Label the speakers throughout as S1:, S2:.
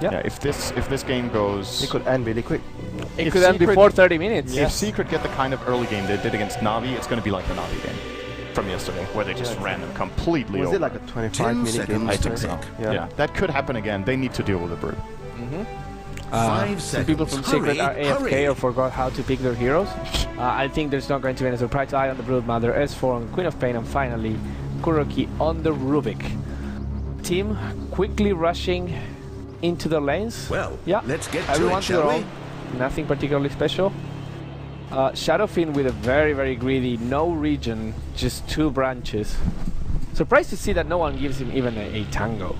S1: Yeah, if this game goes...
S2: It could end really quick.
S3: It could end before 30 minutes.
S1: If Secret get the kind of early game they did against Navi, it's going to be like the Navi game from yesterday, where they just ran them completely over.
S2: Was it like a 25-minute game?
S1: I think so. Yeah, that could happen again. They need to deal with the Brute.
S3: Some people from Secret are AFK or forgot how to pick their heroes. I think there's not going to be any surprise. Eye on the Broodmother, S4 on Queen of Pain, and finally Kuroki on the Rubik. Team quickly rushing into the lanes.
S4: Well,
S3: yeah,
S4: let's get
S3: everyone
S4: to it, shall we?
S3: Nothing particularly special. Shadow Fiend with a very greedy, no regen, just 2 branches. Surprised to see that no one gives him even a tango.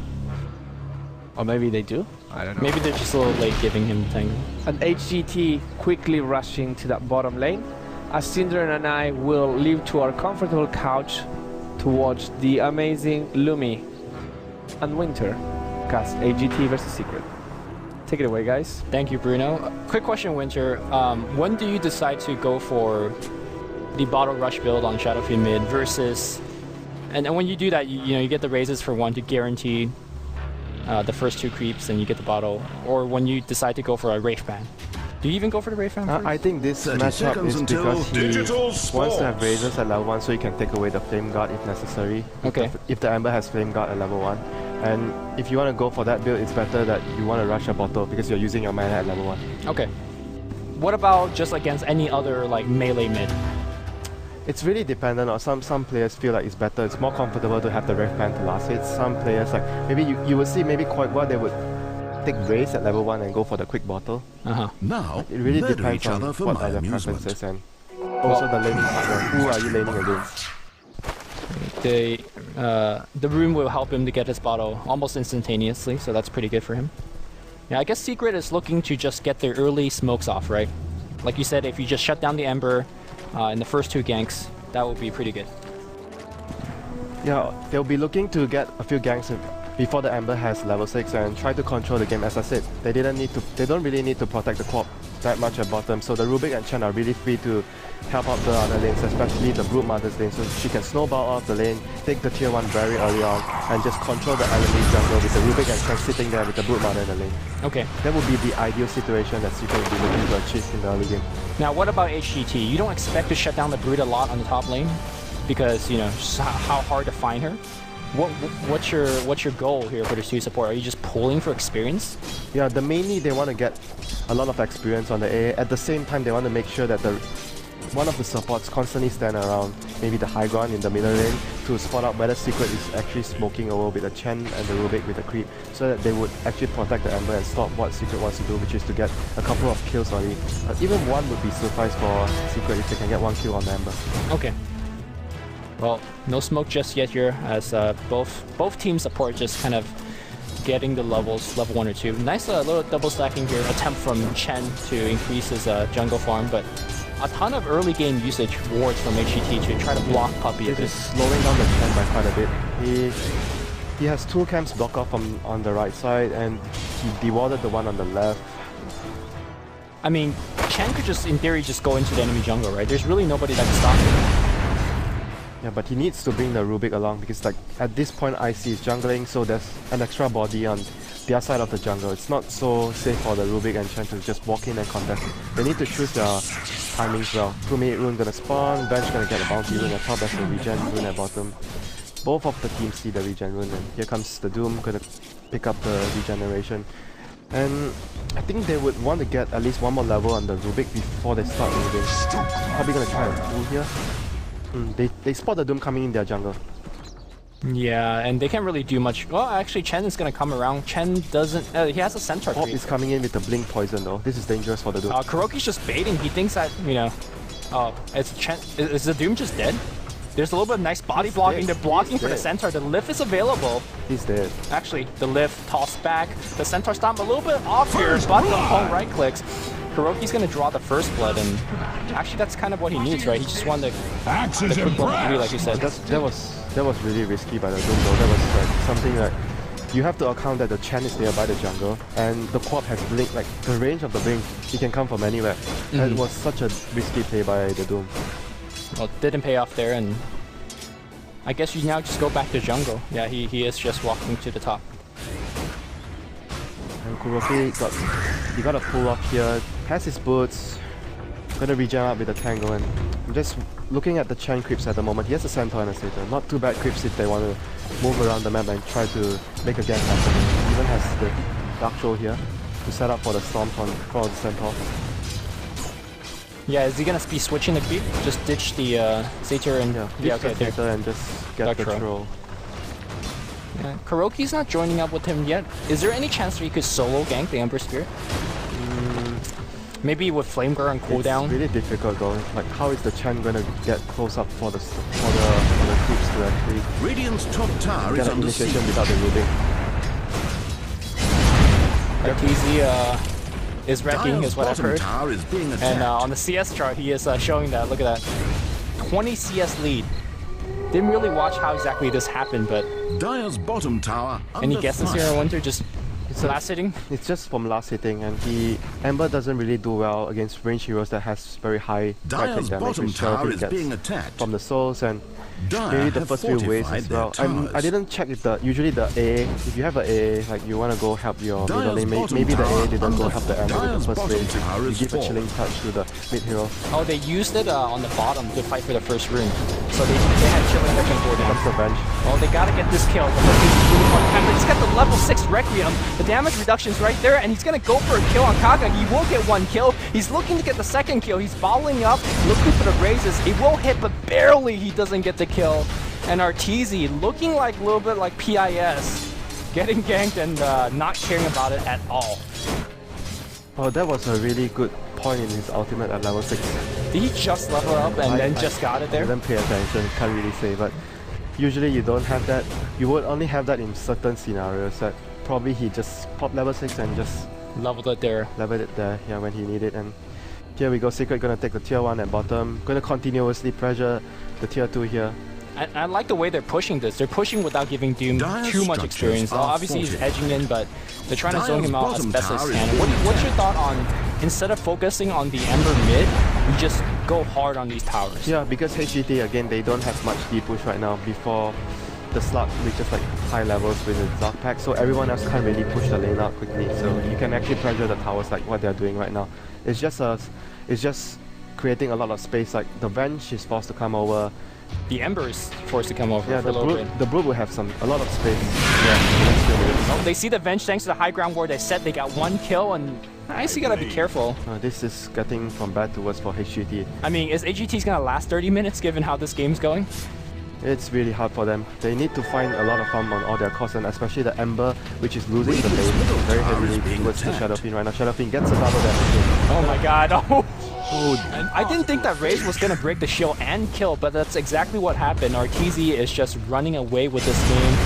S3: Or maybe they do? I don't know.
S5: Maybe they're just a little late giving him tango.
S3: And HGT quickly rushing to that bottom lane, as Cinder and I will leave to our comfortable couch to watch the amazing Lumi and Winter cast HGT versus Secret. Take it away, guys.
S5: Thank you, Bruno. Quick question, Winter. When do you decide to go for the bottle rush build on Shadow Fiend mid versus... And when you do that, you get the raises for 1 to guarantee the first 2 creeps and you get the bottle, or when you decide to go for a Wraith Ban. Do you even go for the Wraith Ban first?
S2: I think this matchup is because he wants to have raises at level 1 so he can take away the Flame Guard if necessary.
S5: Okay.
S2: If the Ember has Flame Guard at level 1. And if you want to go for that build, it's better that you want to rush a bottle because you're using your mana at level 1.
S5: Okay. What about just against any other like melee mid?
S2: It's really dependent on some players feel like it's better, it's more comfortable to have the Wraith Band to last hit. Some players, like maybe you will see maybe quite well they would take Raise at level 1 and go for the quick bottle.
S4: Now,
S2: it really depends on what are their preferences and also the laning partner. Who are you laning against?
S5: The room will help him to get his bottle almost instantaneously, so that's pretty good for him. Yeah, I guess Secret is looking to just get their early smokes off, right? Like you said, if you just shut down the Ember in the first 2 ganks, that would be pretty good.
S2: Yeah, they'll be looking to get a few ganks before the Ember has level 6 and try to control the game. As I said, they don't really need to protect the Quap that much at bottom, so the Rubik and Chen are really free to help out the other lanes, especially the Broodmother's lane, so she can snowball off the lane, take the tier 1 very early on, and just control the enemy jungle with the Rubik and Chen sitting there with the Broodmother in the lane.
S5: Okay.
S2: That would be the ideal situation that Secret would be looking to achieve in the early game.
S5: Now what about HGT? You don't expect to shut down the Brood a lot on the top lane, because, just how hard to find her? What's your goal here for the 2 support? Are you just pulling for experience?
S2: Yeah, mainly they want to get a lot of experience on the A. At the same time, they want to make sure that one of the supports constantly stand around maybe the high ground in the middle lane to spot out whether Secret is actually smoking over with the Chen and the Rubik with the creep, so that they would actually protect the Ember and stop what Secret wants to do, which is to get a couple of kills early. Even 1 would be suffice for Secret if they can get 1 kill on the Ember.
S5: Okay. Well, no smoke just yet here, as both team support just kind of getting the levels, level 1 or 2. Nice little double stacking here, attempt from Chen to increase his jungle farm, but a ton of early game usage wards from HGT to try to block Puppey a bit.
S2: This is slowing down the Chen by quite a bit. He has 2 camps block off on the right side, and he dewarded the one on the left.
S5: I mean, Chen could just, in theory, just go into the enemy jungle, right? There's really nobody that can stop him.
S2: Yeah, but he needs to bring the Rubik along because like at this point IC is jungling, so there's an extra body on the other side of the jungle. It's not so safe for the Rubik and Chen to just walk in and contest. They need to choose their timings well. 2-minute rune gonna spawn, Bench gonna get a bounty rune at top, that's the regen rune at bottom. Both of the teams see the regen rune, and here comes the Doom, gonna pick up the regeneration. And I think they would want to get at least 1 more level on the Rubik before they start moving. Probably gonna try a pull here. They spot the Doom coming in their jungle.
S5: Yeah, and they can't really do much. Well, actually, Chen is gonna come around. Chen doesn't. He has a Centaur
S2: Pop
S5: creep.
S2: is coming in with the Blink Poison though. This is dangerous for the Doom.
S5: Kuroki's just baiting. He thinks that, it's Chen. Is the Doom just dead? There's a little bit of nice body blocking. They're blocking for the Centaur. The lift is available.
S2: He's dead.
S5: Actually, the lift, toss back. The Centaur stomp a little bit off here, but the Pong right clicks. Kuroki's gonna draw the first blood, and actually that's kind of what he needs, right? He just wanted the quick blood 3, like you said.
S2: That was really risky by the Doom though. That was like something like you have to account that the Chen is nearby the jungle, and the Quap has Blink, like the range of the Blink, he can come from anywhere. That was such a risky play by the Doom.
S5: Well, didn't pay off there, and I guess you now just go back to jungle. Yeah, he is just walking to the top.
S2: And Kuroki got a pull up here, has his boots, gonna regen up with the tangle, and I'm just looking at the Chen creeps at the moment. He has a Centaur and a Satyr. Not too bad creeps if they want to move around the map and try to make a gank happen. He even has the Dark Troll here to set up for the Storm from the Centaur.
S5: Yeah, is he gonna be switching the creep? Just ditch the Satyr and
S2: ditch the Satyr and just get
S5: Dark
S2: the
S5: Troll.
S2: Troll.
S5: Yeah. Kuroki's not joining up with him yet. Is there any chance that he could solo gank the Ember Spirit? Maybe with Flame Guard and cooldown?
S2: It's really difficult though. Like, how is the Chen gonna get close up for the creeps to actually
S4: Radiant's top tower
S2: get
S4: is
S2: an
S4: under
S2: initiation
S4: siege.
S2: without the Rubik?
S5: Arteezy is wrecking,
S4: Dire's
S5: is what I've
S4: bottom
S5: heard.
S4: tower is being attacked.
S5: And on the CS chart, he is showing that. Look at that. 20 CS lead. Didn't really watch how exactly this happened, but
S4: Dire's bottom tower
S5: any
S4: under
S5: guesses
S4: fire.
S5: here, I wonder? Just last hitting?
S2: It's just from last hitting, and Ember doesn't really do well against range heroes that has very high right
S4: Dire's
S2: click damage,
S4: bottom
S2: which
S4: tower
S2: Seraphine
S4: is
S2: gets
S4: being attacked.
S2: from the souls, and
S4: Dire
S2: maybe the
S4: have
S2: first few waves
S4: fortified
S2: as
S4: their
S2: well. I
S4: towers.
S2: didn't check if usually the A, if you have an A, like you want to go help your middle
S4: Dire's
S2: lane,
S4: bottom
S2: maybe the
S4: tower
S2: A didn't go
S4: under
S2: help the Ember in
S4: Dire's
S2: the first
S4: bottom
S2: wave.
S4: tower
S2: You
S4: is
S2: give a
S4: fallen.
S2: chilling touch to the mid hero.
S5: Oh, they used it on the bottom to fight for the first rune. So they had chilling that can go
S2: Comes
S5: down.
S2: the bench.
S5: Oh, they gotta get this kill. He's got the level 6 Requiem. The damage reduction's right there, and he's gonna go for a kill on Kaga. He will get one kill. He's looking to get the second kill. He's following up, looking for the raises. It will hit, but barely he doesn't get the kill. And Arteezy looking like a little bit like PIS, getting ganked and not caring about it at all.
S2: Oh, that was a really good point in his ultimate at level 6.
S5: Did he just level up and then just got it
S2: I
S5: there?
S2: didn't pay attention, can't really say, but usually you don't have that. You would only have that in certain scenarios that probably he just popped level 6 and just
S5: Leveled it there.
S2: leveled it there, yeah, when he needed. And here we go, Secret gonna take the tier 1 at bottom, gonna continuously pressure the tier 2 here.
S5: I like the way they're pushing this. They're pushing without giving Doom
S4: Dire's
S5: too much
S4: structures
S5: experience.
S4: are
S5: Obviously, he's
S4: fortified.
S5: edging in, but they're trying to zone
S4: Dire's
S5: him out as
S4: bottom
S5: best as
S4: tower is
S5: can.
S4: being
S5: What's your
S4: attacked.
S5: thought on, instead of focusing on the Ember mid, you just go hard on these towers?
S2: Yeah, because HGT, again, they don't have much D-push right now before the slug reaches like high levels with the Dark Pack, so everyone else can't really push the lane out quickly, so you can actually pressure the towers like what they're doing right now. It's just creating a lot of space, like the Venge is forced to come over.
S5: The Ember is forced to come over
S2: Yeah,
S5: for a little bit.
S2: the Brood will have a lot of space. Yeah, in the next few minutes.
S5: Oh, they see the Venge thanks to the high ground ward they set. They got one kill, and I see gotta be careful.
S2: This is getting from bad to worse for HGT.
S5: I mean, is HGT's gonna last 30 minutes given how this game's going?
S2: It's really hard for them. They need to find a lot of farm on all their costs, and especially the Ember, which is losing the lane very heavily towards the Shadow Fiend right now. Shadow Fiend gets a double damage.
S5: Oh my god, oh! I didn't think that Raze was gonna break the shield and kill, but that's exactly what happened. Arteezy is just running away with this game.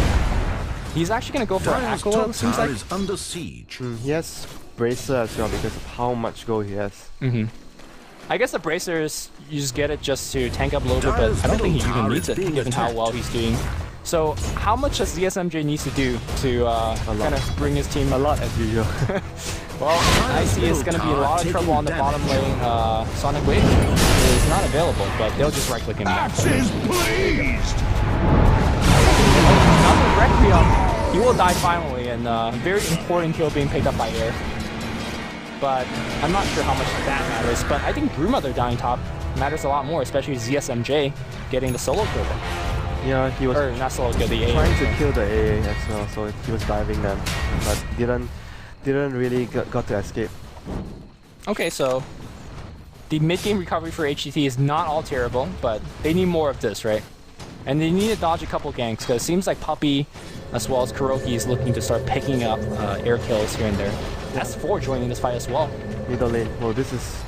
S5: He's actually gonna go for an
S4: Dire's
S5: Aquila,
S4: top
S5: it seems
S4: tower
S5: like.
S4: is under siege.
S2: He has Bracer as well because of how much gold he has.
S5: I guess the bracers, you just get it just to tank up a little bit, but I don't think he even needs it, given how well he's doing. So, how much does ZSMJ needs to do to kind of bring his team?
S2: A lot as usual.
S5: Well, I see it's going to be a lot of trouble on the bottom lane. Sonic Wave is not available, but they'll just right-click him back.
S4: Is pleased.
S5: Another Requiem. He will die finally, and very important kill being picked up by Air. But I'm not sure how much that matters. But I think Brewmother dying top matters a lot more, especially ZSMJ getting the solo kill.
S2: Yeah, he was
S5: Or not solo kill, the AA.
S2: trying to kill the AA as well, so he was diving them, but didn't really got to escape.
S5: Okay, so the mid-game recovery for HGT is not all terrible, but they need more of this, right? And they need to dodge a couple ganks, because it seems like Puppey, as well as Kuroki, is looking to start picking up air kills here and there. S4 joining this fight as well.
S2: Middle lane. Well, this is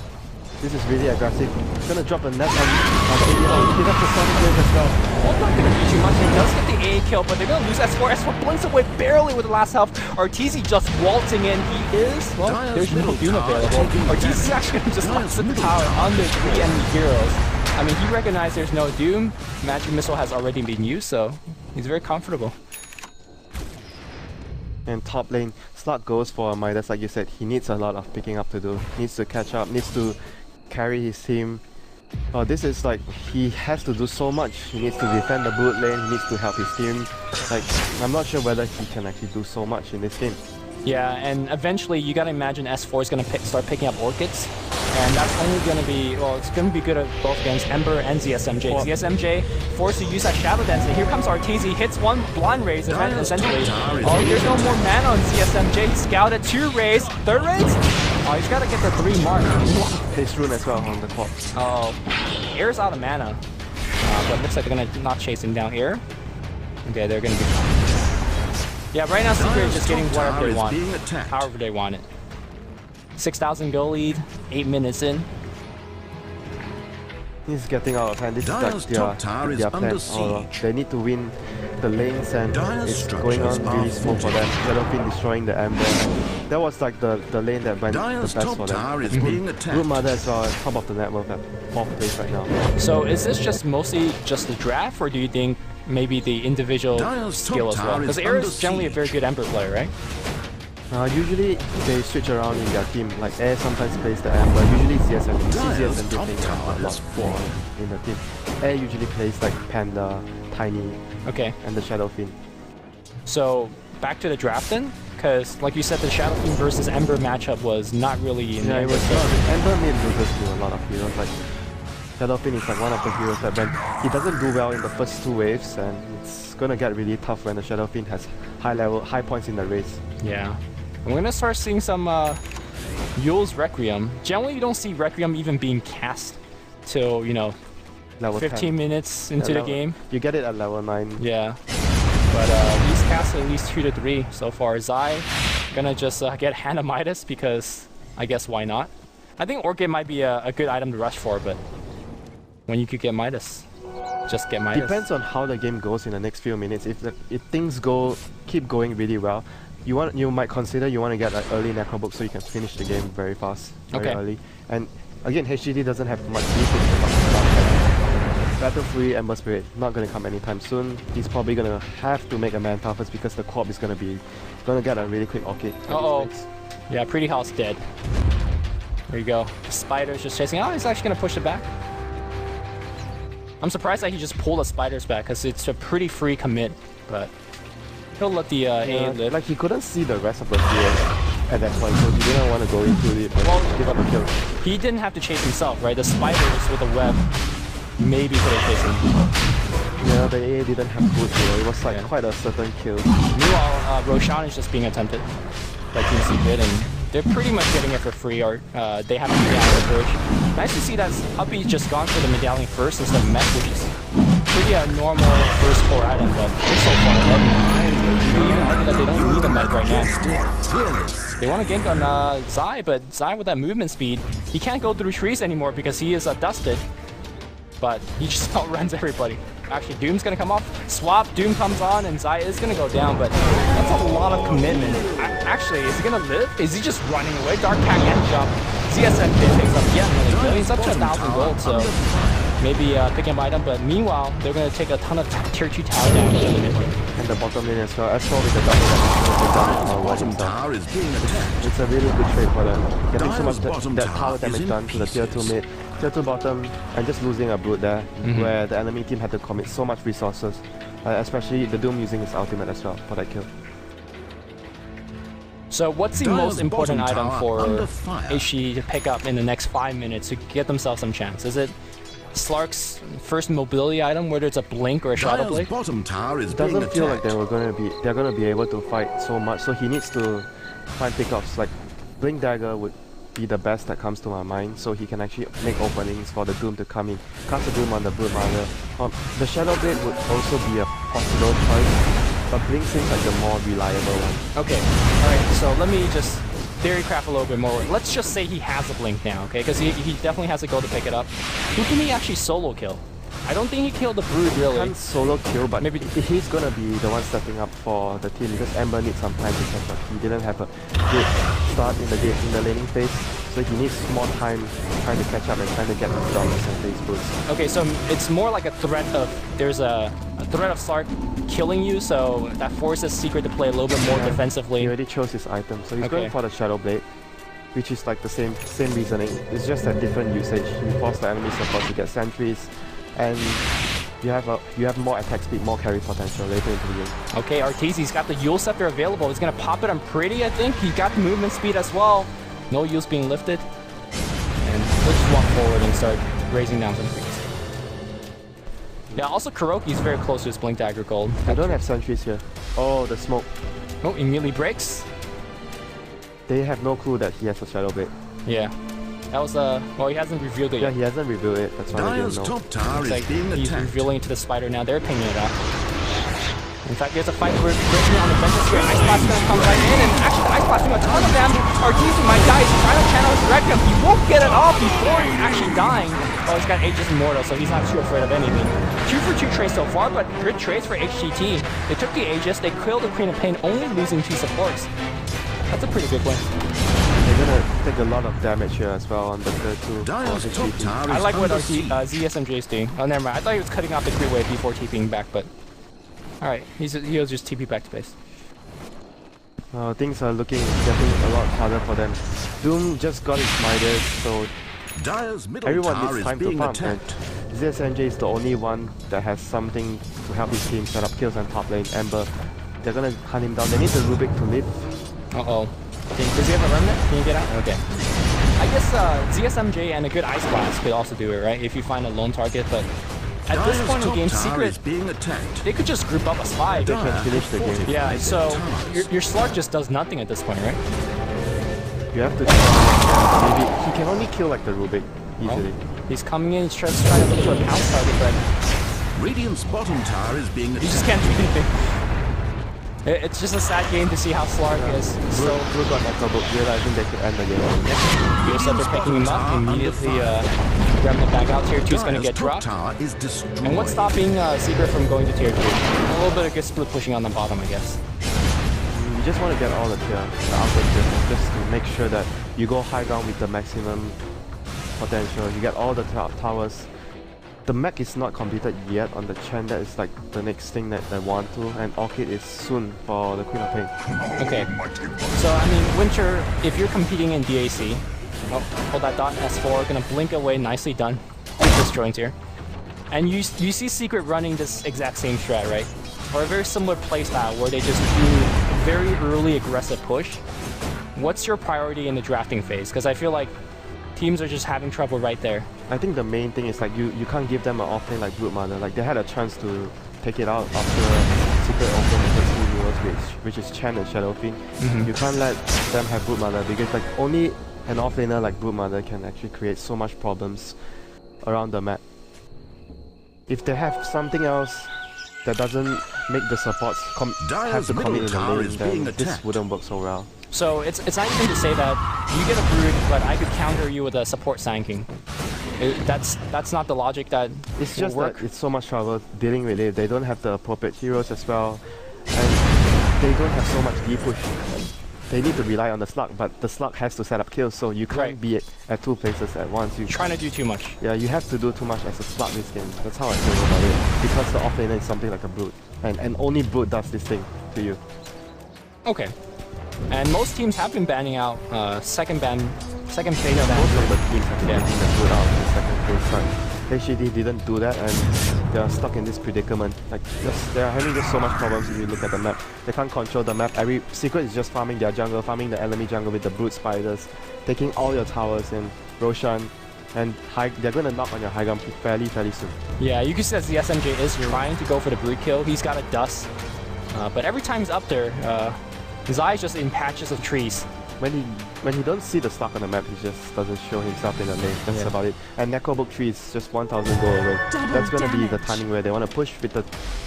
S2: really aggressive. He's gonna drop a net on he got the Sonic Wave as well.
S5: Well, not going to be too much. He does get the AA kill, but they're going to lose S4. S4 blinks away barely with the last health. Arteezy just waltzing in. He is, well, there's no Doom available. Arteezy's actually going to just last at the tower under 3 enemy heroes. I mean, he recognized there's no Doom. Magic Missile has already been used, so he's very comfortable.
S2: And top lane, Slug goes for a Midas, like you said. He needs a lot of picking up to do. Needs to catch up, needs to carry his team This is like, he has to do so much. He needs to defend the boot lane, he needs to help his team. Like, I'm not sure whether he can actually do so much in this game.
S5: Yeah, and eventually you gotta imagine S4 is gonna start picking up Orchids. And that's only gonna be, well, it's gonna be good at both against Ember and ZSMJ.
S2: Well,
S5: ZSMJ forced to use that Shadow Dance, and here comes Arteezy, hits one blind raise, and essentially, oh, there's no more mana on ZSMJ. He scouted 2 raise, 3rd raise? Oh, he's gotta get the 3 mark.
S2: His rune as well on the top.
S5: Oh, Air's out of mana, but looks like they're gonna not chase him down here. Okay, they're gonna be fine. Yeah, right now Secret is just getting whatever they want, however they want it. 6,000 goal lead, 8 minutes in.
S2: He's getting out of hand. This is like their plan. They need to win the lanes, and it's going on really smooth for them. Shadowfiend destroying the Ember. That was like the lane that went the best for them. Root Mother as well, top of the network at 4th place right now.
S5: So is this just mostly just the draft, or do you think maybe the individual skill as well? Because Air is generally a very good Ember player, right?
S2: Usually they switch around in their team. Like Air sometimes plays the Ember. Usually CSM playing a lot for in the team. Air usually plays like Panda, Tiny, and the Shadowfiend. So back to the draft then, because like you said, the Shadowfiend versus Ember matchup was not really in it was Ember made losers to a lot of heroes. Like Shadowfiend is like one of the heroes that when he doesn't do well in the first 2 waves, and it's gonna get really tough when the Shadowfiend has high points in the race.
S5: Yeah. We're gonna start seeing some Yule's Requiem. Generally, you don't see Requiem even being cast till, you know,
S2: level
S5: 15
S2: 10.
S5: minutes into the game.
S2: You get it at level 9.
S5: Yeah. But he's cast at least 2 to 3 so far. Zai gonna just get Hannah Midas because I guess why not? I think Orchid might be a good item to rush for, but when you could get Midas, just get Midas.
S2: Depends on how the game goes in the next few minutes. If things keep going really well, you might consider you want to get an early Necrobook so you can finish the game very fast, very early. And again, HGT doesn't have much resources about Battle Free Ember Spirit, not going to come anytime soon. He's probably going to have to make a Manpower first because the co-op is going to get a really quick Orchid.
S5: Yeah, Pretty House dead. There you go. Spider's just chasing. Oh, he's actually going to push it back. I'm surprised that he just pulled the Spiders back because it's a pretty free commit, but he'll let the A live.
S2: Like he couldn't see the rest of the field at that point, so he didn't want to go into it and give up a kill.
S5: He didn't have to chase himself, right? The Spiders with a web maybe could have chased him.
S2: Yeah, the A didn't have boots, you know, it was like quite a certain kill.
S5: Meanwhile, Roshan is just being attempted by Team Secret, and they're pretty much getting it for free, or they have a medallion first. Nice to see that Uppy's just gone for the medallion first instead of mech, which is pretty normal first core item, but it's so far ahead. You can even argue that they don't need a mech right now. They want to gank on Zai, but Zai with that movement speed, he can't go through trees anymore because he is dusted. But he just outruns everybody. Actually, Doom's gonna come off, swap, Doom comes on, and Zai is gonna go down, but that's a lot of commitment. Actually, is he gonna live? Is he just running away? Dark Pack and jump. ZSM takes up yet another kill. He's up to 1,000 gold, so maybe picking up item, but meanwhile, they're gonna take a ton of tier 2 tower damage in the mid lane.
S2: And the bottom lane as well, as well with the double damage. It's a really good trade for them. Getting so much that tower damage done to the tier 2 mid, tier 2 bottom, and just losing a brood there, where the enemy team had to commit so much resources, especially the Doom using his ultimate as well for that kill.
S5: So what's the most important item for HGT to pick up in the next 5 minutes to get themselves some chance? Is it Slark's first mobility item, whether it's a blink or a shadow blade?
S2: It doesn't feel like they're gonna be able to fight so much, so he needs to find pickups. Like Blink Dagger would be the best that comes to my mind, so he can actually make openings for the Doom to come in. Cast the Doom on the Brood Mother. The Shadow Blade would also be a possible choice, but Blink seems like the more reliable one.
S5: Okay, alright, so let me just theorycraft a little bit more. Let's just say he has a blink now, okay? Because he definitely has to go to pick it up. Who can he actually solo kill? I don't think he killed the Brood, really.
S2: He can't solo kill, but maybe he's gonna be the one stepping up for the team because Ember needs some time to catch up. He didn't have a good start in the laning phase, so he needs more time trying to catch up and trying to get his dominance and phase boost.
S5: Okay, so it's more like a threat of, there's a threat of Slark killing you, so that forces Secret to play a little bit more defensively.
S2: He already chose his item, so he's going for the Shadow Blade. which is like the same reasoning. It's just a different usage. You force the enemy support to get sentries, and you have more attack speed, more carry potential later into the game.
S5: Okay, Arteezy's got the Yule Scepter available. He's gonna pop it on Pretty, I think. He got the movement speed as well. No Yules being lifted. And let's just walk forward and start raising down some creeps. Yeah, also Kuroki's very close to his Blink Dagger gold.
S2: I don't have sentries here. Oh, the smoke.
S5: Oh, immediately breaks.
S2: They have no clue that he has a Shadow Blade.
S5: Yeah. That was, well, he hasn't revealed it
S2: Yeah,
S5: yet.
S2: he hasn't revealed it. That's why I
S4: Dire's
S2: didn't know.
S4: top tower
S5: It's
S4: is
S5: like
S4: being
S5: he's
S4: attacked.
S5: revealing it to the spider now. They're pinging it out. In fact, there's a fight where breaking on the benches here. Ice Blast is going to come right in, and actually the Ice Blast doing a ton of damage. Arteezy might die. He's trying to channel his Red Gun. He won't get it off before he's actually dying. Oh, he's got Aegis Immortal, so he's not too afraid of anything. 2 for 2 trades so far, but good trades for HGT. They took the Aegis, they killed the Queen of Pain, only losing 2 supports. That's a pretty good win.
S2: They're gonna take a lot of damage here as well on the third two.
S4: Dire's top tower is
S5: I like what
S4: under
S5: our
S4: siege.
S5: ZSMJ is doing. Oh, never mind. I thought he was cutting off the creep wave before TPing back, but... Alright, he'll just TP back to base.
S2: Things are getting a lot harder for them. Doom just got his Midas, so
S4: Dire's middle
S2: everyone
S4: tower
S2: needs
S4: is
S2: time to
S4: being
S2: farm.
S4: attacked.
S2: And ZSMJ is the only one that has something to help his team set up kills on top lane. Ember, they're gonna hunt him down. They need the Rubik to live.
S5: Uh-oh. Does he have a remnant? Can you get out? Okay. I guess ZSMJ and a good Ice Blast could also do it, right? If you find a lone target, but at
S4: Dire's
S5: this point in the
S4: top
S5: game,
S4: tower
S5: Secret,
S4: is being attacked.
S5: they could just group up a slide.
S2: They can finish the game.
S5: Yeah, so your Slark just does nothing at this point, right?
S2: You have to maybe he can only kill like the Rubik easily.
S5: He's coming in, he's trying to look for a pounce target, but
S4: Radiant's bottom tower is being
S5: he just
S4: attacked.
S5: can't do anything. It's just a sad game to see how Slark is. So
S2: Blue got Echobook, realizing they could end the game.
S5: Yule Scepter picking him up, immediately Remnant back out. Tier 2 is going to
S4: Dire's
S5: get
S4: top
S5: dropped.
S4: tower is destroyed.
S5: And what's stopping Secret from going to Tier 2? A little bit of good split pushing on the bottom, I guess.
S2: You just want to get all the output tier, just to make sure that you go high ground with the maximum potential. You get all the towers. The mech is not completed yet on the Chen. That is like the next thing that they want to, and Orchid is soon for the Queen of Pain.
S5: Okay. So, I mean, Winter, if you're competing in DAC, oh, hold that dot, S4, gonna blink away, nicely done. This joint here. And you see Secret running this exact same strat, right? Or a very similar playstyle where they just do very early aggressive push. What's your priority in the drafting phase? Because I feel like teams are just having trouble right there.
S2: I think the main thing is like you can't give them an offlane like Brood Mother. Like they had a chance to take it out after Secret opened the first 2 heroes, which is Chen and Shadow Fiend. You can't let them have Brood Mother because like only an offlaner like Brood Mother can actually create so much problems around the map. If they have something else that doesn't make the supports have to commit in the lane, then this wouldn't work so well.
S5: So it's not even to say that you get a Brood, but I could counter you with a support Sand King. That's not the logic that
S2: It's
S5: will
S2: just
S5: work.
S2: that it's so much trouble dealing with it. They don't have the appropriate heroes as well, and they don't have so much D-push. They need to rely on the Slug, but the Slug has to set up kills, so you can't be at 2 places at once. You're
S5: trying to do too much.
S2: Yeah, you have to do too much as a Slug this game. That's how I feel about it. Because the offlaner is something like a Brood, and only Brood does this thing to you.
S5: Okay. And most teams have been banning out second phase
S2: Most of the teams have been taking the Brood out in the second phase, but HGT didn't do that, and they are stuck in this predicament. Like, they are having just so much problems if you look at the map. They can't control the map. Every Secret is just farming their jungle, farming the enemy jungle with the Brood Spiders, taking all your towers in Roshan, and they're going to knock on your high ground fairly soon.
S5: Yeah, you can see that the SMJ is trying to go for the Brood kill. He's got a dust, but every time he's up there, his eyes just in patches of trees.
S2: When he don't see the Slug on the map, he just doesn't show himself in the lane. That's about it. And Neko book 3 is just 1000 gold away. That's gonna be the timing where they want to push with the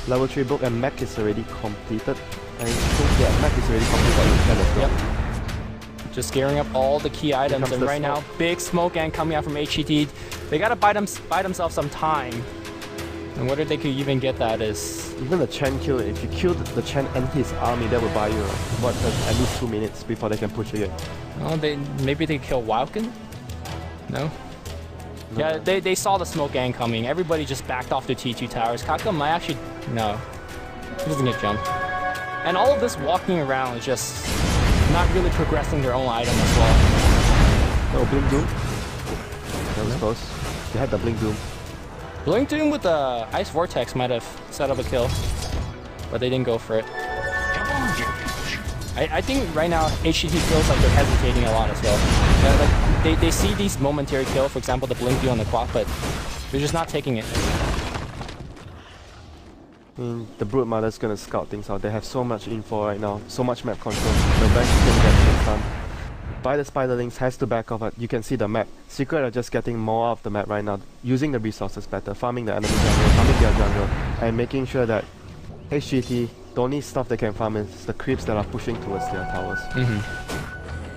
S2: level 3 book, and mech is already completed. I think mech is already completed on the Chen as well.
S5: Yep. Just gearing up all the key items, and right now, big smoke gang coming out from HGT. They gotta buy themselves some time. And whether they could even get that is...
S2: Even the Chen kill, if you killed the Chen and his army, that would buy you at least 2 minutes before they can push again.
S5: Oh, maybe they kill Wildkin? No? Yeah, they saw the smoke gang coming. Everybody just backed off the T2 towers. Kaka might actually... No. He doesn't get jumped. And all of this walking around is just not really progressing their own item as well.
S2: Oh, Blink Doom. That was close. They had the Blink Doom.
S5: Blink Doom with the Ice Vortex might have set up a kill, but they didn't go for it. I think right now HGT feels like they're hesitating a lot as well. Like they see these momentary kills, for example the Blink Doom on the quad, but they're just not taking it.
S2: The Brood Mother's gonna scout things out. They have so much info right now, so much map control. The rank is gonna get things done. By the Spiderlings has to back off. You can see the map. Secret are just getting more of the map right now, using the resources better, farming the enemy jungle, farming their jungle, and making sure that HGT, the only stuff they can farm is the creeps that are pushing towards their towers.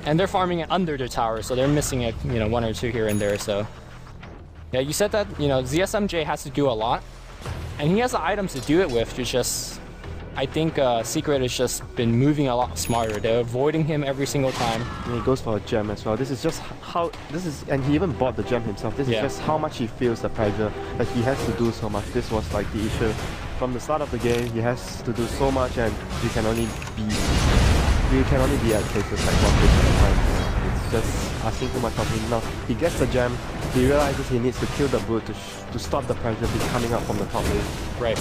S5: And they're farming it under their tower, so they're missing a, one or two here and there. So yeah, you said that ZSMJ has to do a lot, and he has the items to do it with. It's just I think Secret has just been moving a lot smarter. They're avoiding him every single time.
S2: And he goes for a gem as well. This is just how and he even bought the gem himself. This is just how much he feels the pressure that he has to do so much. This was like the issue from the start of the game. He has to do so much, and you can only be at places like one place at a time. It's just asking too much of him. Now he gets the gem. He realizes he needs to kill the Brood to stop the pressure coming up from the top lane.
S5: Right.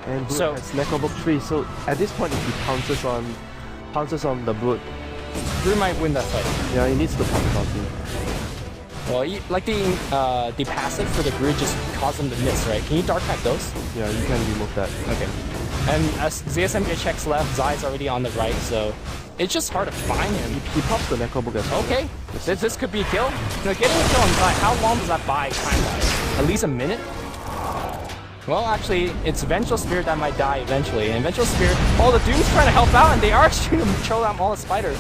S2: And Brood has Necrobook 3, so at this point if he pounces on the Brood,
S5: Brood might win that fight.
S2: Yeah, he needs to pounce on him.
S5: Well, like the passive for the Brood just caused him to miss, right? Can you dark pack those?
S2: Yeah, you can remove that.
S5: Okay. And as ZSMJ checks left, Zai's already on the right, so it's just hard to find him.
S2: He pops the Necrobook as well.
S5: Okay, this could be a kill. Getting a kill on Zai, how long does that buy time-wise? At least a minute? Well, actually, it's Vengeful Spirit that might die eventually. And Vengeful Spirit, the Doom's trying to help out, and they are shooting to kill out all the spiders.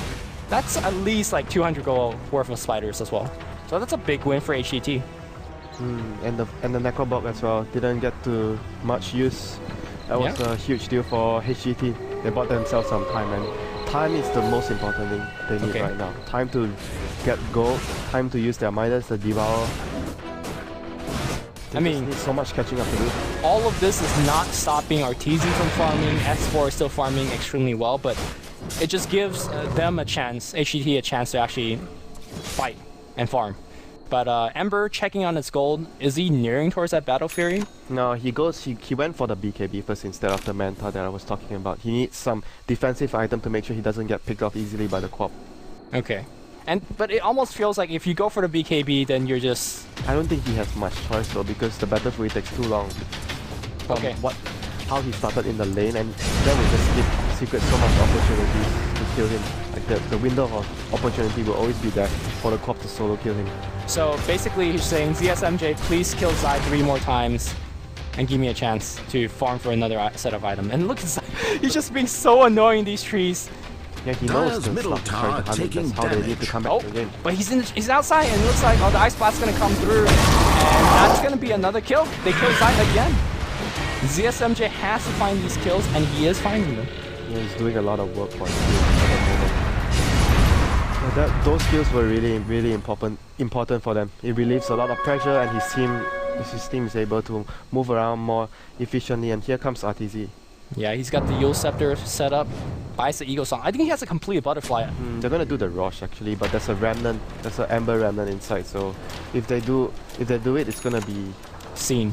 S5: That's at least like 200 gold worth of spiders as well. So that's a big win for HGT.
S2: And the Necrobook as well didn't get to much use. That was a huge deal for HGT. They bought themselves some time, and time is the most important thing they need right now. Time to get gold, time to use their Midas, the Devour. I mean, so much catching up to do.
S5: All of this is not stopping Arteezy from farming. S4 is still farming extremely well, but it just gives them a chance, HGT a chance to actually fight and farm. But Ember checking on his gold. Is he nearing towards that Battle Fury?
S2: No, he went for the BKB first instead of the Manta that I was talking about. He needs some defensive item to make sure he doesn't get picked off easily by the Quap.
S5: Okay. But it almost feels like if you go for the BKB, then you're just...
S2: I don't think he has much choice though, because the Battle Fury takes too long. How he started in the lane, and that will just give Secret so much opportunities to kill him. Like the window of opportunity will always be there for the Quap to solo kill him.
S5: So basically he's saying, ZSMJ, please kill Zai 3 more times and give me a chance to farm for another set of items. And look at Zai, he's just being so annoying these trees.
S2: Yeah, he knows the middle tower taking how they need to come back to the game.
S5: But he's outside, and it looks like the Ice Blast's gonna come through, and that's gonna be another kill. They kill Zai again. ZSMJ has to find these kills, and he is finding them.
S2: Yeah, he's doing a lot of work for his team. Those skills were really important for them. It relieves a lot of pressure, and his team is able to move around more efficiently. And here comes Arteezy.
S5: Yeah, he's got the Yule Scepter set up. Buys the Eagle Song. I think he has a complete butterfly.
S2: They're gonna do the Rosh actually, but there's a remnant, there's an Ember remnant inside. So if they do it, it's gonna be seen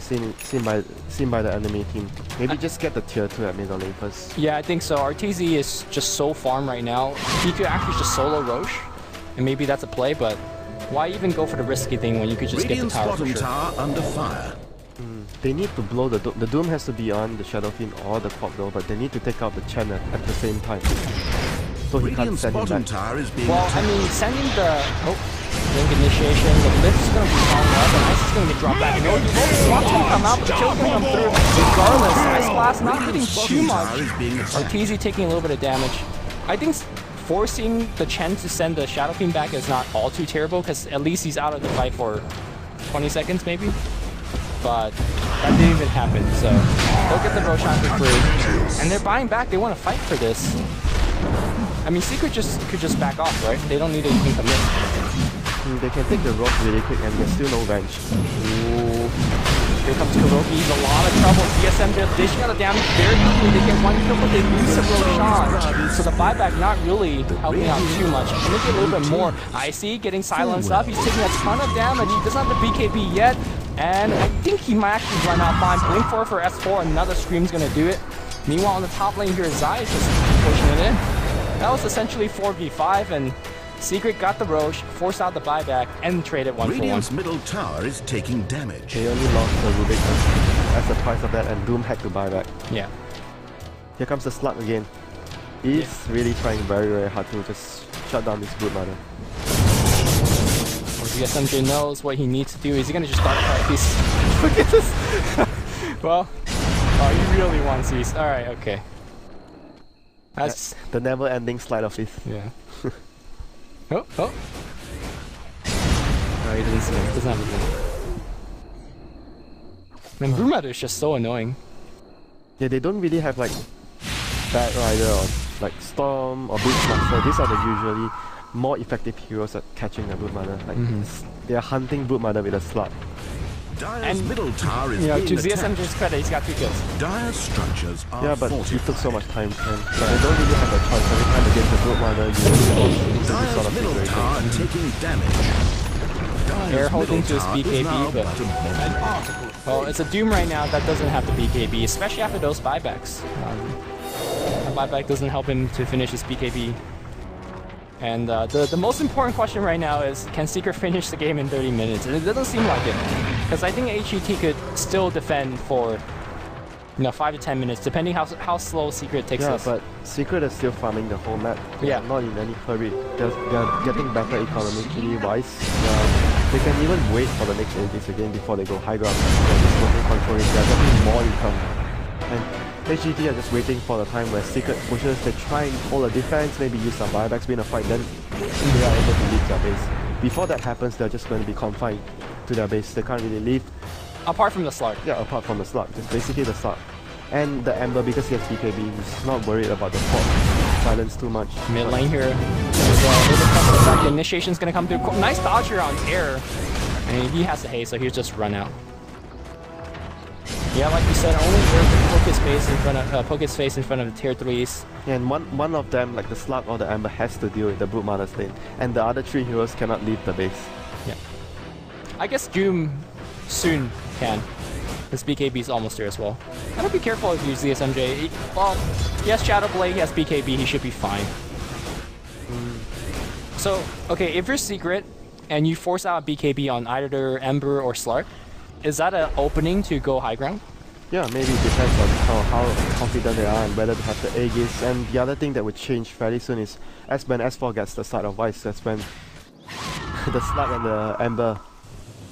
S2: by the enemy team. Maybe just get the tier 2 at middle lane first.
S5: Yeah, I think so. Arteezy is just so farm right now. He could actually just solo Rosh, and maybe that's a play. But why even go for the risky thing when you could just get the tower for sure?
S4: Tower under fire.
S2: They need to blow the Doom. The Doom has to be on the Shadow Fiend or the Quap though, but they need to take out the Chen at the same time. So he can't send him back.
S5: Well, I mean, sending the link initiation, the lift's gonna be on up, and Ice is gonna get dropped back. No, you want him to come out, but the kill's gonna come through. Regardless, Ice Blast not hitting too much. Arteezy taking a little bit of damage. I think forcing the Chen to send the Shadow Fiend back is not all too terrible, because at least he's out of the fight for 20 seconds maybe. But that didn't even happen, so they'll get the Roshan for free. And they're buying back, they want to fight for this. I mean, Secret could just back off, right? They don't need to even commit.
S2: They can take the Rock really quick, and there's still no range.
S5: Ooh. Here comes Kuroki, he's a lot of trouble. ZSM just dishing out the damage very quickly. They get one kill, but they lose the Roshan. So so the buyback not really helping out too much. Maybe a little bit more. Icy getting silenced up. He's taking a ton of damage. He doesn't have the BKB yet. And I think he might actually run out fine. Blink 4 for S4. Another Scream's going to do it. Meanwhile, on the top lane here, Zai is just pushing it in. That was essentially 4v5, and Secret got the Roche, forced out the buyback, and traded 1 for 1.
S4: Radiant's middle tower is taking damage.
S2: They only lost the Rubik as the price of that, and Doom had to buy back.
S5: Yeah.
S2: Here comes the Slug again. He's really trying very, very hard to just shut down this Brood Mother.
S5: SMJ knows what he needs to do. Is he going to just dark fight these? Look at this! Well, oh, he really wants these. Alright, okay. That's
S2: the never-ending slide of this.
S5: yeah. Oh, oh. No, he doesn't see it. Doesn't have a gun. Man, Broodmother is just so annoying.
S2: Yeah, they don't really have like Bad Rider or like Storm or Beastmaster. These are the usually more effective heroes at catching the Brood Mother. Like they are hunting Brood Mother with a Slug.
S4: Dire's middle tower is
S5: You know,
S4: being
S5: to
S4: attacked.
S5: ZSMJ's credit, he's got 2 kills.
S4: Dire's structures are
S2: Yeah, but
S4: fortified.
S2: he took so much time, and but they don't really have a choice. Every time against the Brood Mother, you force into this sort
S4: Dire's
S2: of
S4: middle
S2: situation.
S4: tower taking damage. Dire's
S5: Air holding
S4: middle
S5: to his
S4: tower is
S5: BKB,
S4: now
S5: but-
S4: bottom left.
S5: Well, it's a Doom right now that doesn't have the BKB, especially after those buybacks. A buyback doesn't help him to finish his BKB. And the most important question right now is, can Secret finish the game in 30 minutes? And it doesn't seem like it. Because I think HGT could still defend for 5 to 10 minutes, depending how slow Secret takes
S2: Yeah,
S5: this.
S2: but Secret is still farming the whole map.
S5: Yeah.
S2: Not in any hurry. They're getting better economically wise. They can even wait for the next Aegis again before they go high ground. They're just working control. They're getting more income. And HGT are just waiting for the time where Secret pushes. They try and hold a defense, maybe use some buybacks, win a fight, then they are able to leave their base. Before that happens, they're just going to be confined to their base. They can't really leave.
S5: Apart from the Slug.
S2: Yeah, apart from the Slug. Just basically the Slug. And the Ember, because he has BKB, he's not worried about the port silence too much.
S5: Mid lane here. The initiation's gonna come through. Nice dodge here on air. And he has the haste, so he'll just run out. Yeah, like you said, only air can poke his face in front of the tier 3s.
S2: And one of them, like the Slug or the Ember, has to deal with the Brood Mother's lane. And the other 3 heroes cannot leave the base.
S5: Yeah. I guess Doom soon can. His BKB is almost there as well. Gotta be careful if you use the SMJ. Well, he has Shadow Blade, he has BKB, he should be fine. So, okay, if you're Secret and you force out BKB on either Ember or Slark, is that an opening to go high ground?
S2: Yeah, maybe it depends on how confident they are and whether they have the Aegis. And the other thing that would change fairly soon is as when S4 gets the side of Vice, that's when the Slug and the Ember,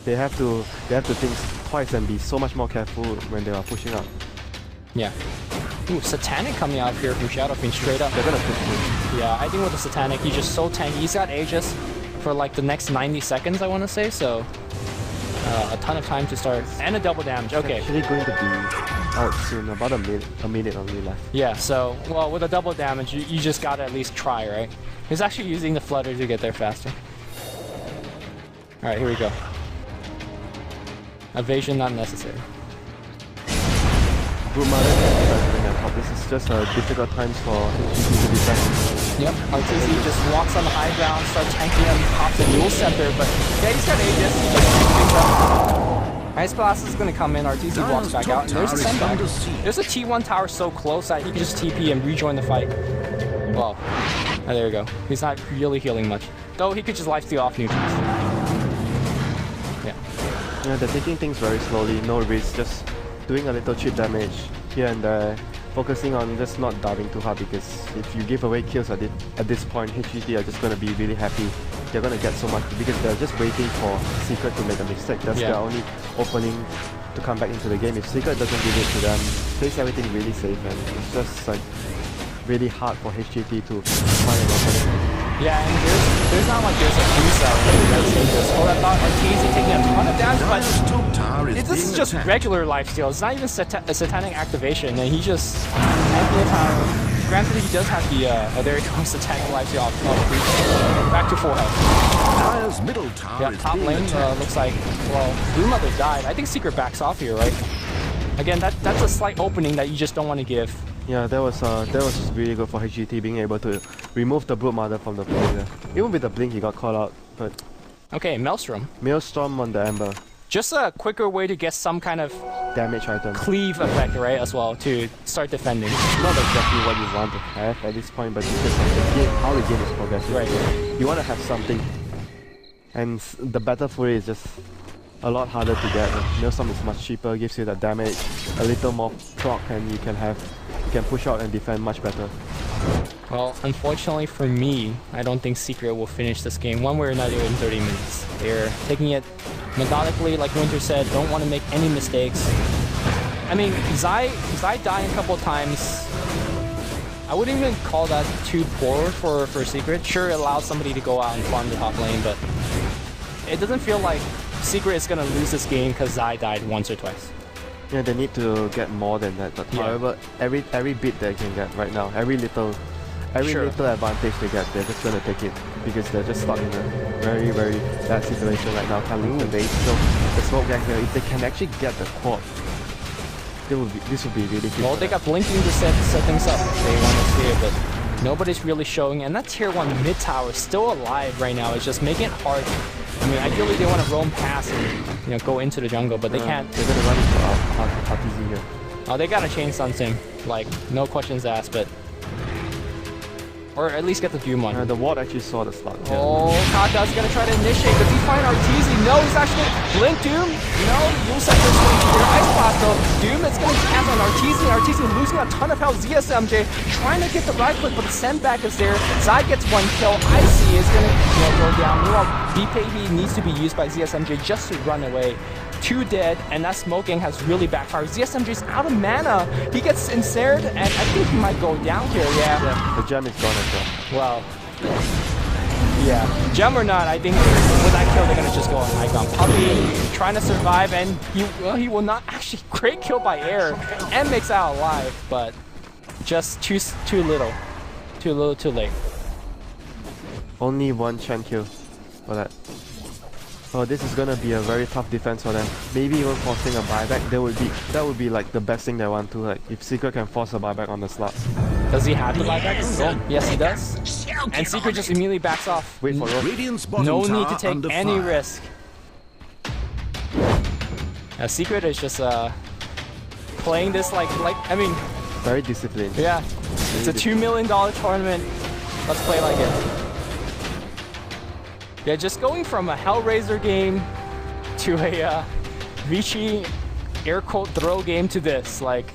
S2: they have to think twice and be so much more careful when they are pushing up.
S5: Yeah. Ooh, Satanic coming out here from Shadow Fiend straight up.
S2: They're gonna push through.
S5: Yeah, I think with the Satanic, he's just so tanky. He's got Aegis for like the next 90 seconds, I want to say, so a ton of time to start. And a double damage, okay.
S2: It's actually going to be out soon, about a minute only left.
S5: Yeah, so, well, with a double damage, you just gotta at least try, right? He's actually using the flutter to get there faster. Alright, here we go. Evasion not necessary.
S2: Brood Mother is at top. This is just difficult times for HGT to defend.
S5: Yep, Arteezy just walks on the high ground, starts tanking him, pops a dual scepter, but yeah, he's got Aegis, he just picks up. Ice Blast is gonna come in, Arteezy walks back out, and there's a sendback. There's a T1 tower so close that he can just TP and rejoin the fight. Well, there we go. He's not really healing much. Though he could just lifesteal off neutrals.
S2: Yeah, they're taking things very slowly, no risk, just doing a little chip damage here and there, focusing on just not diving too hard, because if you give away kills at this point, HGT are just going to be really happy. They're going to get so much because they're just waiting for Secret to make a mistake. That's their only opening to come back into the game. If Secret doesn't give it to them, plays everything really safe, and it's just like really hard for HGT to find an opening.
S5: Yeah, and there's not like there's a boost out there that's dangerous. Hold that thought, Arteezy taking a ton of damage, but this is just regular lifesteal. It's not even a Satanic activation, and he just tanking the time. Granted, he does have the there he goes, Satanic lifesteal off back to full health.
S4: Dire's middle tower
S5: Yeah,
S4: is
S5: top
S4: being
S5: lane
S4: attacked.
S5: looks like, well, Blue Mother died. I think Secret backs off here, right? Again, that's a slight opening that you just don't want to give.
S2: Yeah, that was really good for HGT being able to remove the Brood Mother from the play there. Even with the blink, he got caught out, but
S5: Okay, Maelstrom.
S2: Maelstrom on the Ember.
S5: Just a quicker way to get some kind of
S2: Damage item.
S5: cleave effect, right, as well, to start defending.
S2: Not exactly what you want to have at this point, but because of the game, how the game is progressing.
S5: Right.
S2: You want to have something. And the Battle Fury is just a lot harder to get. Maelstrom is much cheaper, gives you that damage, a little more proc, and you can push out and defend much better.
S5: Well, unfortunately for me, I don't think Secret will finish this game one way or another in 30 minutes. They're taking it methodically, like Winter said, don't want to make any mistakes. I mean, Zai dying a couple of times, I wouldn't even call that too poor for Secret. Sure, it allows somebody to go out and farm the top lane, but it doesn't feel like Secret is going to lose this game because Zai died once or twice.
S2: Yeah, they need to get more than that, but however, every bit they can get right now, every little advantage they get, they're just gonna take it because they're just stuck in a very, very bad situation right now. Can't leave the base. So the smoke gang here, if they can actually get the quad, this would be really good.
S5: Well, they got blinking to set things up if they want to see it, but nobody's really showing. And that tier 1 mid tower is still alive right now. It's just making it hard. I mean, ideally they want to roam past and go into the jungle, but they can't.
S2: They're gonna run into Arteezy here.
S5: Oh, they gotta chain stun him, like no questions asked, but. Or at least get the Doom on.
S2: The ward actually saw the slot.
S5: Oh, Kaka's gonna try to initiate. Does he find Arteezy? No, he's actually Blink Doom. No, Rule Set first your Ice Blast though. Doom is gonna cast on Arteezy. Arteezy losing a ton of health. ZSMJ trying to get the right click, but the sendback is there. Zai gets one kill. Icy is gonna go down. Meanwhile, BKB needs to be used by ZSMJ just to run away. 2 dead, and that smoking has really backfired. ZSMJ's out of mana. He gets ensnared, and I think he might go down here, yeah.
S2: The gem is gone as well.
S5: Well, yeah. Gem or not, I think with that kill, they're going to just go on Icon. Puppey trying to survive, and he will not actually great kill by air, and makes out alive, but just too little. Too little, too late.
S2: Only 1 Chen kill for that. Oh, this is gonna be a very tough defense for them. Maybe even forcing a buyback. That would be like the best thing they want to. Like if Secret can force a buyback on the slot.
S5: Does he have the buyback? Oh, yes, he does. And Secret just immediately backs off.
S2: Wait for
S4: Radiant's bottom
S5: No
S4: tower
S5: need to take
S4: under
S5: any
S4: fire.
S5: risk. Secret is just playing this like I mean,
S2: very disciplined.
S5: yeah. It's a $2 million tournament. Let's play like it. Yeah, just going from a Hellraiser game to a Vichy air quote throw game to this, like,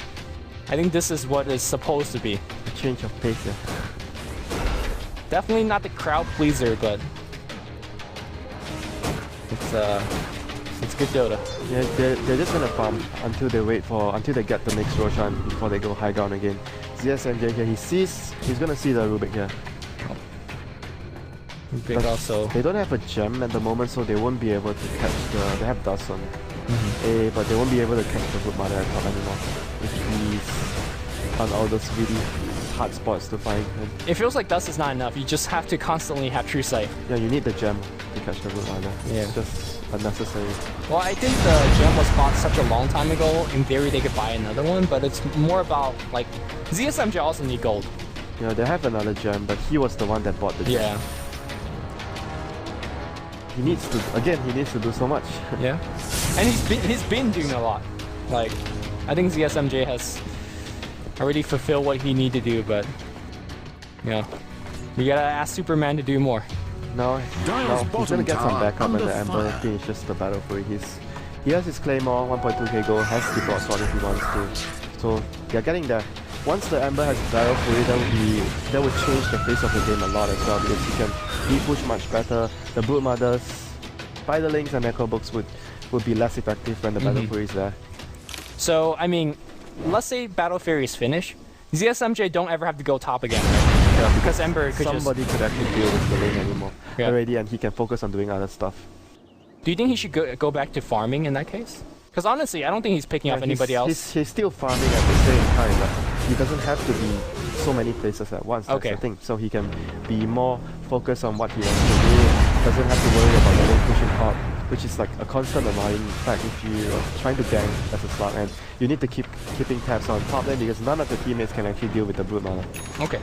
S5: I think this is what it's supposed to be.
S2: A change of pace, yeah.
S5: Definitely not the crowd pleaser, but it's good Dota.
S2: Yeah, they're just gonna farm until they get the next Roshan before they go high ground again. ZSMJ here, he's gonna see the Rubik here.
S5: Big also.
S2: They don't have a gem at the moment, so they won't be able to catch they have dust on A, but they won't be able to catch the Brood Mother at top anymore. If he's on all those really hard spots to find him.
S5: It feels like dust is not enough. You just have to constantly have True Sight.
S2: Yeah, you need the gem to catch the Brood Mother.
S5: Yeah.
S2: It's just unnecessary.
S5: Well, I think the gem was bought such a long time ago. In theory, they could buy another one, but it's more about, like, ZSMJ also need gold.
S2: Yeah, they have another gem, but he was the one that bought the gem.
S5: Yeah.
S2: He needs to do so much.
S5: Yeah. And he's been doing a lot. Like, I think ZSMJ has already fulfilled what he needed to do, but, you know, you gotta ask Superman to do more.
S2: No, he's gonna get some backup and
S4: under
S2: the Ember
S4: fire.
S2: finishes the battle for it. He has his Claymore, 1.2k gold, has the broadsword if he wants to. So they're getting there. Once the Ember has battle for it, that would change the face of the game a lot as well, because he can re-push much better. The Brood Mothers, Spider Links and Echo Books would be less effective when the battle for is there.
S5: So, I mean, let's say Battle Fury is finished. ZSMJ don't ever have to go top again, right?
S2: Yeah,
S5: Because Ember could
S2: somebody could actually deal with the lane anymore already, and he can focus on doing other stuff.
S5: Do you think he should go back to farming in that case? Because honestly, I don't think he's picking off anybody else.
S2: He's still farming at the same time, but he doesn't have to be so many places at once. That's the thing. So he can be more focused on what he wants to do. Doesn't have to worry about the lane pushing hard. which is like a constant annoying fact if you are trying to gank as a slug, and you need to keeping tabs on top lane because none of the teammates can actually deal with the brute mana.
S5: Okay.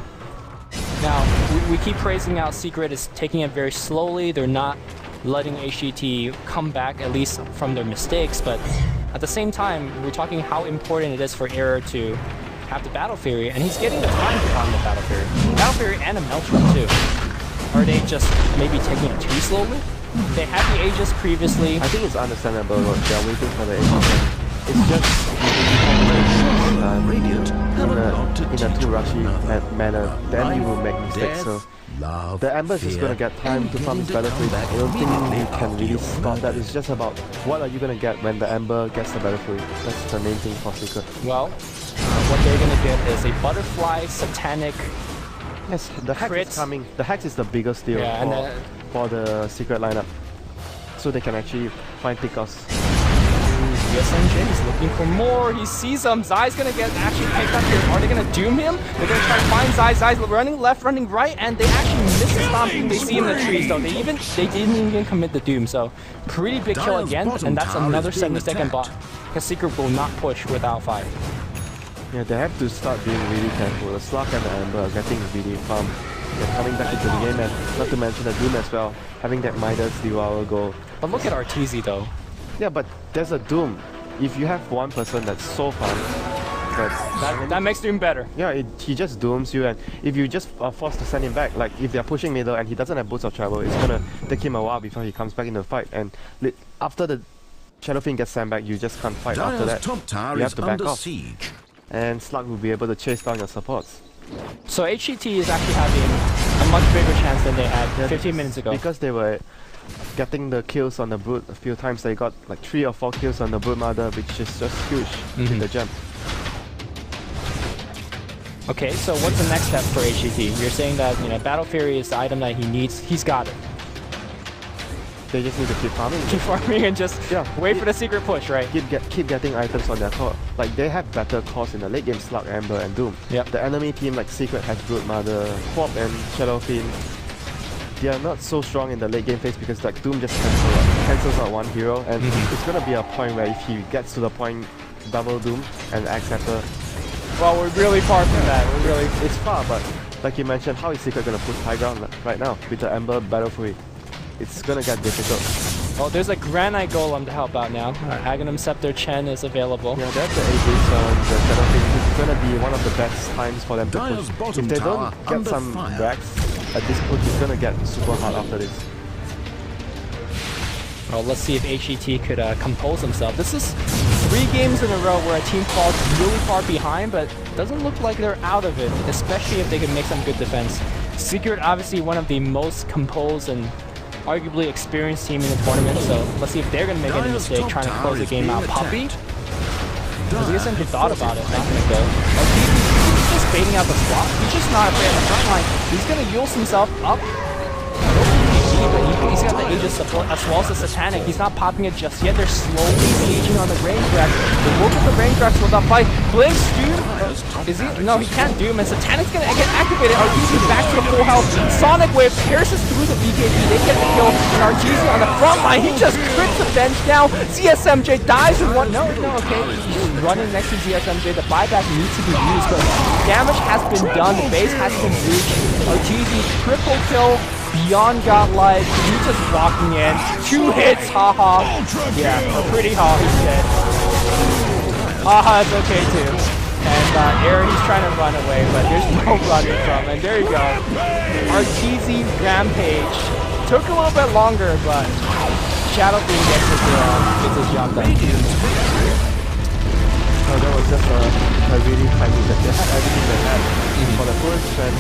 S5: Now, we keep praising out Secret is taking it very slowly. They're not letting HGT come back, at least from their mistakes, but at the same time, we're talking how important it is for Error to have the Battle Fury, and he's getting the time to farm the Battle Fury. Battle Fury and a Maelstrom too. Are they just maybe taking it too slowly? They had the Aegis previously.
S2: I think it's understandable that they're waiting for the Aegis. It's just in a too rushy manner, then you will make mistakes. So the Ember is just going to get time to farm his Battlefield. I don't think you can really stop that. It's just about what are you going to get when the Ember gets the Battlefield. That's the main thing for Secret.
S5: Well, what they're going to get is a Butterfly, Satanic.
S2: Yes, the Hex is coming. The Hex is the biggest deal for the Secret lineup. So they can actually find pickoffs.
S5: SMJ is looking for more. He sees him. Zai's gonna get actually picked up here. Are they gonna doom him? They're gonna try to find Zai. Zai's running left, running right, and they actually miss the stomping. They see in the trees though. They didn't even commit the doom. So pretty big kill again, and that's another 70-second bot. Because Secret will not push without fire.
S2: Yeah, they have to start being really careful. The Slug and the Ember are getting really farmed. They're coming back into the game, and not to mention the Doom as well. Having that Midas Devour go.
S5: But look at Arteezy though.
S2: Yeah, but there's a Doom. If you have one person that's so fun,
S5: that makes Doom better.
S2: Yeah, he just dooms you, and if you just are forced to send him back, like if they're pushing middle and he doesn't have boots of travel, it's gonna take him a while before he comes back in the fight. And after the Shadow Fiend gets sent back, you just can't fight after that. You have to back off.
S4: Siege.
S2: And Slug will be able to chase down your supports.
S5: So HGT is actually having a much bigger chance than they had 15 minutes ago.
S2: Because they were getting the kills on the Brute a few times. They got like 3 or 4 kills on the Brute Mother, which is just huge in the gem.
S5: Okay, so what's the next step for HGT? You're saying that, you know, Battle Fury is the item that he needs. He's got it.
S2: They just need to keep farming.
S5: Keep farming and just wait for the secret push, right?
S2: Keep getting items on their core. Like, they have better cores in the late game, Slug, Ember, and Doom.
S5: Yep.
S2: The enemy team like Secret has Brood Mother, Quap, and Shadow Fiend. They are not so strong in the late game phase because like Doom just cancels out one hero, and it's gonna be a point where if he gets to the point, double Doom and Axe Scepter.
S5: Well, we're really far from that.
S2: It's far, but like you mentioned, how is Secret gonna push high ground right now with the Ember Battle Fury? It's gonna get difficult.
S5: Oh, there's a Granite Golem to help out now. Aghanim Scepter Chen is available.
S2: Yeah, that's the Aegis on the Shadow Fiend. It's gonna be one of the best times for them to push. If they don't get some racks at this push, it's gonna get super hard after this.
S5: Well, let's see if HGT could compose himself. This is 3 games in a row where a team falls really far behind, but doesn't look like they're out of it, especially if they can make some good defense. Secret, obviously one of the most composed and arguably experienced team in the tournament, so let's see if they're going to make any mistake trying to close the game out. Puppy? Because he hasn't thought about it, not going to go. He's just baiting out the swap. He's just not afraid of the front line. He's going to use himself up. But he's got the Aegis support as well as the Satanic. He's not popping it just yet. They're slowly engaging on the range rack. They will get the range racks with that fight. Blinks, Doom. Is he? No, he can't Doom. And Satanic's gonna get activated. Arteezy back to full health. Sonic Wave pierces through the BKB. They get the kill. And Arteezy on the front line. He just crits the bench now. ZSMJ dies in one. No, okay. He's running next to ZSMJ. The buyback needs to be used, but damage has been done. The base has been reached. Arteezy triple kill. Beyond godlike, he's just walking in. 2 hits, haha. Yeah, pretty haha, he's dead. Haha, it's okay too. And Aaron, he's trying to run away, but there's no running from him. And there you go. Arteezy Rampage. Took a little bit longer, but Shadow Fiend gets his job done.
S2: Oh, that was just a really timing that they had everything they had for the first and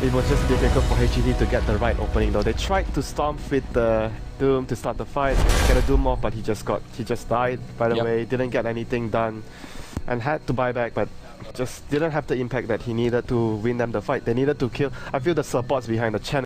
S2: it was just difficult for HGT to get the right opening though. They tried to storm with the Doom to start the fight, get a Doom off, but he just died by the way, didn't get anything done and had to buy back, but just didn't have the impact that he needed to win them the fight. They needed to kill. I feel the supports behind the channel